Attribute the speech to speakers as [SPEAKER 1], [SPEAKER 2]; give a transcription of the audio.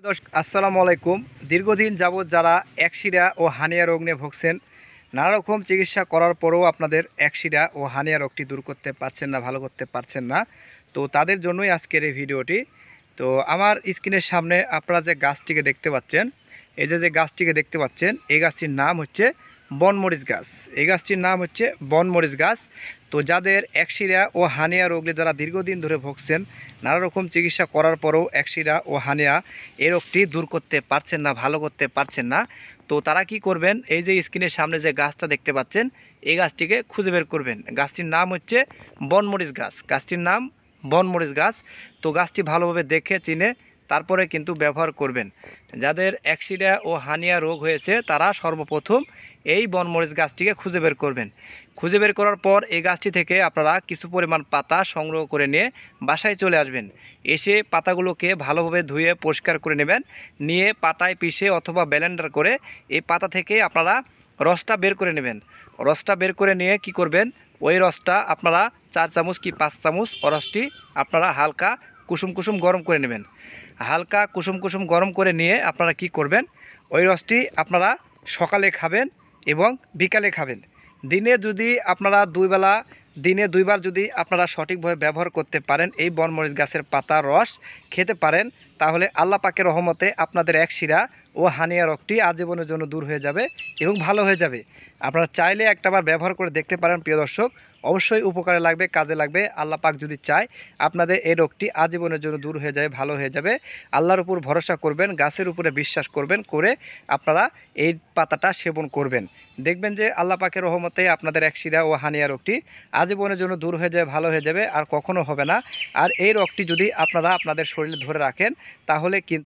[SPEAKER 1] আসসালামু আলাইকুম। দীর্ঘদিন যাবৎ যারা একশিরা ও হানিয়া রোগ নিয়ে ভুগছেন, নানা রকম চিকিৎসা করার পরেও আপনাদের একশিরা ও হানিয়া রোগটি দূর করতে পারছেন না, ভালো করতে পারছেন না, তো তাদের জন্যই আজকের এই ভিডিওটি। তো আমার স্ক্রিনের সামনে আপনারা যে গাছটিকে দেখতে পাচ্ছেন, এই যে গাছটিকে দেখতে পাচ্ছেন, এই গাছটির নাম হচ্ছে বনমরিচ গাছ। এই গাছটির নাম হচ্ছে বনমরিচ গাছ। তো যাদের একশিরা ও হানিয়া রোগে যারা দীর্ঘদিন ধরে ভুগছেন, নানা রকম চিকিৎসা করার পরেও একশিরা ও হানিয়া এই রোগটি দূর করতে পারছেন না, ভালো করতে পারছেন না, তো তারা কি করবেন, এই যে স্ক্রিনের সামনে যে গাছটা দেখতে পাচ্ছেন, এই গাছটিকে খুঁজে বের করবেন। গাছটির নাম হচ্ছে বনমরিচ গাছ। গাছটির নাম বনমরিচ গাছ। তো গাছটি ভালোভাবে দেখে চিনে তারপরে কিন্তু ব্যবহার করবেন। যাদের একশিরা ও হানিয়া রোগ হয়েছে তারা সর্বপ্রথম এই বনমরিচ গাছটিকে খুঁজে বের করবেন। খুঁজে বের করার পর এই গাছটি থেকে আপনারা কিছু পরিমাণ পাতা সংগ্রহ করে নিয়ে বাসায় চলে আসবেন। এসে পাতাগুলোকে ভালোভাবে ধুয়ে পরিষ্কার করে নেবেন। নিয়ে পাতায় পিষে অথবা ব্লেন্ডার করে এই পাতা থেকে আপনারা রসটা বের করে নেবেন। রসটা বের করে নিয়ে কি করবেন, ওই রসটা আপনারা 4 চামচ কি 5 চামচ রসটি আপনারা হালকা কুসুম কুসুম গরম করে নেবেন। হালকা কুসুম কুসুম গরম করে নিয়ে আপনারা কি করবেন, ওই রসটি আপনারা সকালে খাবেন এবং বিকালে খাবেন। দিনে যদি আপনারা দিনে দুইবার যদি আপনারা সঠিকভাবে ব্যবহার করতে পারেন, এই বনমরিচ গাছের পাতার রস খেতে পারেন, তাহলে আল্লাহ পাকের রহমতে আপনাদের একশিরা ও হানিয়া রোগটি আজীবনের জন্য দূর হয়ে যাবে এবং ভালো হয়ে যাবে। আপনারা চাইলে একটাবার ব্যবহার করে দেখতে পারেন প্রিয় দর্শক, অবশ্যই উপকারে লাগবে, কাজে লাগবে। আল্লাহ পাক যদি চায় আপনাদের এই রোগটি আজীবনের জন্য দূর হয়ে যাবে, ভালো হয়ে যাবে। আল্লাহর উপর ভরসা করবেন, গাছের উপরে বিশ্বাস করবেন, করে আপনারা এই পাতাটা সেবন করবেন। দেখবেন যে আল্লাহ পাকের রহমতে আপনাদের একশিরা ও হানিয়া রোগটি আজীবনের জন্য দূর হয়ে যাবে, ভালো হয়ে যাবে, আর কখনো হবে না। আর এই রোগটি যদি আপনারা আপনাদের শরীরে ধরে রাখেন তাহলে কিন্তু